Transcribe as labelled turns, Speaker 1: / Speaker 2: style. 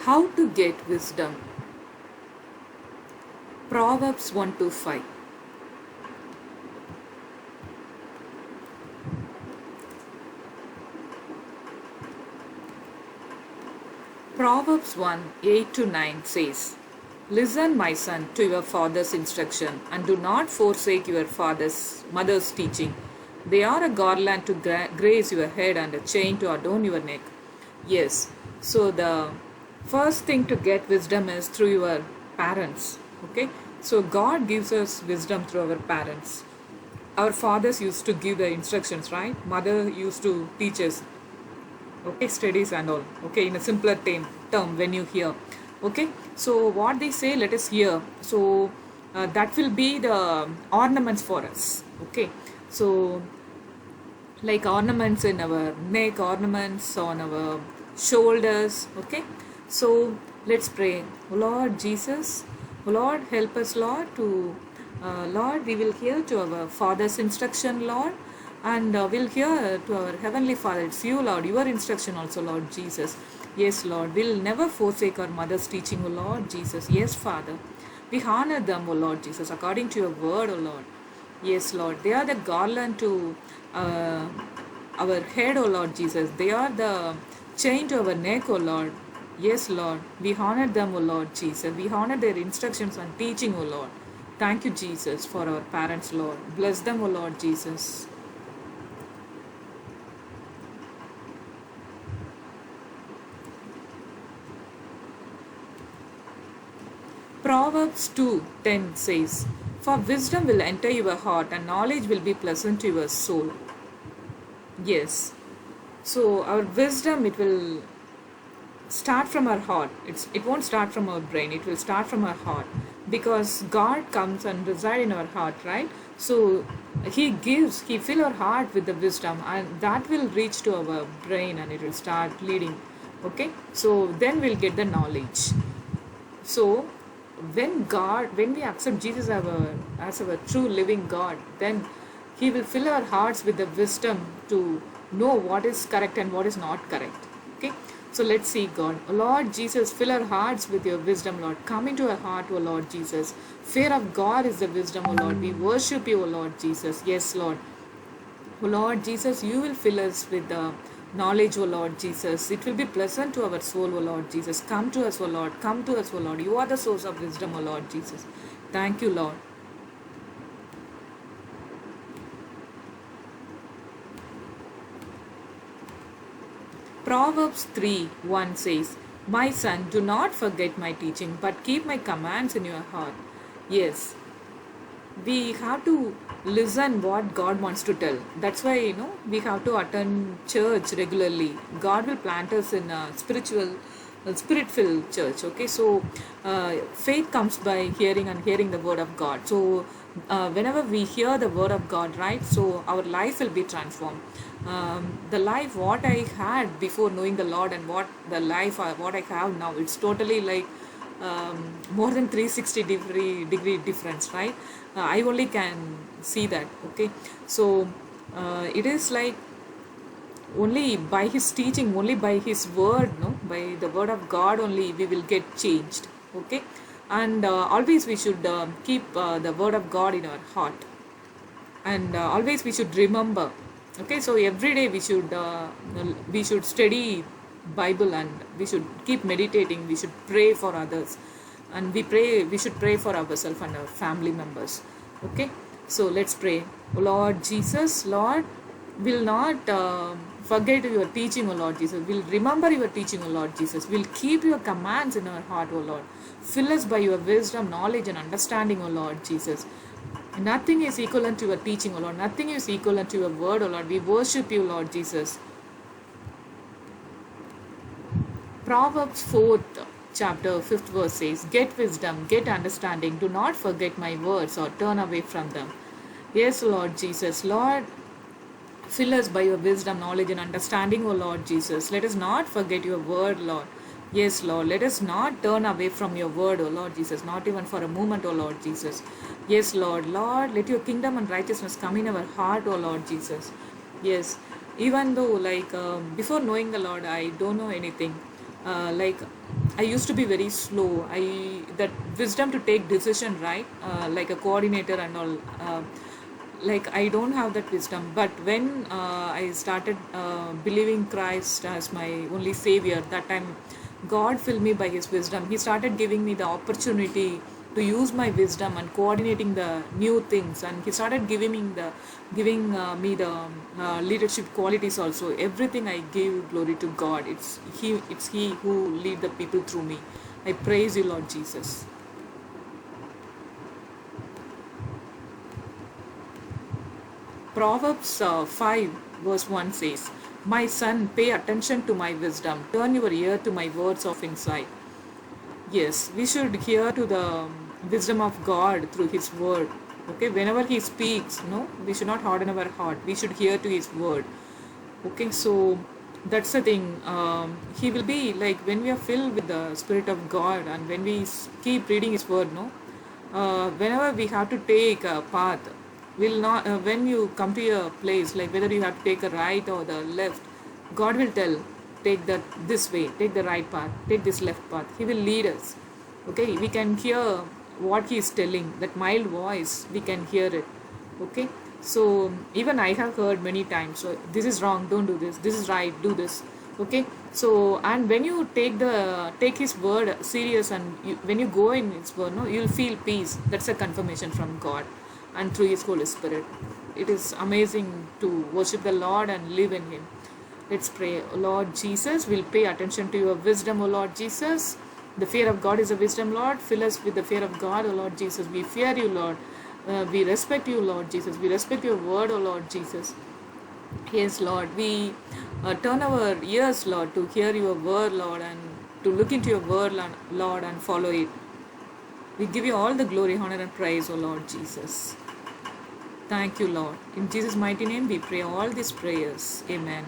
Speaker 1: How to get wisdom? Proverbs 1 to 5. Proverbs 1 8 to 9 says, Listen, my son, to your father's instruction, and do not forsake your mother's teaching. They are a garland to grace your head and a chain to adorn your neck. Yes, so the first thing to get wisdom is through your parents. Okay, so God gives us wisdom through our parents. Our fathers used to give the instructions, right? Mother used to teach us, okay, studies and all, okay, in a simpler term when you hear, okay, so what they say, let us hear. So that will be the ornaments for us, okay, so like ornaments in our neck, ornaments on our shoulders, okay. So let's pray. Oh Lord Jesus, oh Lord, help us, Lord, to Lord, we will hear to our Father's instruction, Lord, and we'll hear to our Heavenly Father. It's you, Lord, your instruction also, Lord Jesus. Yes, Lord, we'll never forsake our mother's teaching, O Lord Jesus. Yes, Father, we honor them, O Lord Jesus, according to your word, O Lord. Yes, Lord, they are the garland to uh, our head, O Lord Jesus. They are the chain to our neck, O Lord. Yes, Lord, we honor them, O Lord Jesus. We honor their instructions and teaching, O Lord. Thank you, Jesus, for our parents, Lord. Bless them, O Lord Jesus. Proverbs 2:10 says, For wisdom will enter your heart and knowledge will be pleasant to your soul. Yes. So our wisdom, it will start from our heart. It won't start from our brain. It will start from our heart, because God comes and reside in our heart, right? So He fill our heart with the wisdom, and that will reach to our brain and it will start leading. Okay, so then we'll get the knowledge. So when we accept Jesus as our true living God, then He will fill our hearts with the wisdom to know what is correct and what is not correct. Okay, so let's see God. Oh Lord Jesus, fill our hearts with your wisdom, Lord. Come into our heart, oh Lord Jesus. Fear of God is the wisdom, oh Lord. We worship you, oh Lord Jesus. Yes, Lord. O Lord Jesus, you will fill us with the knowledge, O Lord Jesus. It will be pleasant to our soul, O Lord Jesus. Come to us, O Lord. Come to us, O Lord. You are the source of wisdom, O Lord Jesus. Thank you, Lord. Proverbs 3:1 says, My son, do not forget my teaching, but keep my commands in your heart. Yes, we have to listen what God wants to tell. That's why we have to attend church regularly. God will plant us in a spirit-filled church. Okay, so faith comes by hearing and hearing the word of God. So whenever we hear the word of God, right? So our life will be transformed. The life what I had before knowing the Lord and what I have now, it's totally like more than 360 degree difference, right? I only can see that. Okay, so it is like only by His teaching, only by His word, no, by the word of God only we will get changed. Okay, and always we should keep the word of God in our heart, and always we should remember. Okay, so every day we should study Bible, and we should keep meditating. We should pray for others, and we should pray for ourselves and our family members. Okay, so let's pray. Oh Lord Jesus, Lord, will not forget your teaching, O Lord Jesus. We'll remember your teaching, O Lord Jesus. We'll keep your commands in our heart, O Lord. Fill us by your wisdom, knowledge, and understanding, O Lord Jesus. Nothing is equivalent to your teaching, O Lord. Nothing is equivalent to your word, O Lord. We worship you, Lord Jesus. Proverbs 4th chapter 5th verse says, Get wisdom, get understanding. Do not forget my words or turn away from them. Yes, Lord Jesus. Lord, fill us by your wisdom, knowledge, and understanding, O Lord Jesus. Let us not forget your word, Lord. Yes, Lord. Let us not turn away from your word, O Lord Jesus. Not even for a moment, O Lord Jesus. Yes, Lord. Lord, let your kingdom and righteousness come in our heart, O Lord Jesus. Yes. Even though, before knowing the Lord, I don't know anything. I used to be very slow. That wisdom to take decision, right? Like a coordinator and all. Like I don't have that wisdom. But when I started believing Christ as my only savior, that time God filled me by His wisdom. He started giving me the opportunity to use my wisdom and coordinating the new things, and He started giving me the leadership qualities also. Everything I give glory to God. It's He who lead the people through me. I praise you, Lord Jesus. Proverbs 5 verse 1 says, "My son, pay attention to my wisdom. Turn your ear to my words of insight." Yes, we should hear to the wisdom of God through His word. Okay, whenever He speaks, no, we should not harden our heart. We should hear to His word. Okay, so that's the thing. He will be like when we are filled with the Spirit of God, and when we keep reading His word, no, whenever we have to take a path, will not. When you come to a place, like whether you have to take a right or the left, God will tell, take that this way, take the right path, take this left path. He will lead us. Okay, we can hear what He is telling. That mild voice, we can hear it. Okay, so even I have heard many times, so this is wrong, don't do this, this is right, do this. Okay, so and when you take His word serious, and when you go in His word, no, you'll feel peace. That's a confirmation from God and through His Holy Spirit. It is amazing to worship the Lord and live in Him. Let's pray. Lord Jesus, we'll pay attention to your wisdom, O Lord Jesus. The fear of God is a wisdom, Lord. Fill us with the fear of God, O Lord Jesus. We fear you, Lord. We respect you, Lord Jesus. We respect your word, O Lord Jesus. Yes, Lord. We turn our ears, Lord, to hear your word, Lord, and to look into your word, Lord, and follow it. We give you all the glory, honor, and praise, O Lord Jesus. Thank you, Lord. In Jesus' mighty name, we pray all these prayers. Amen.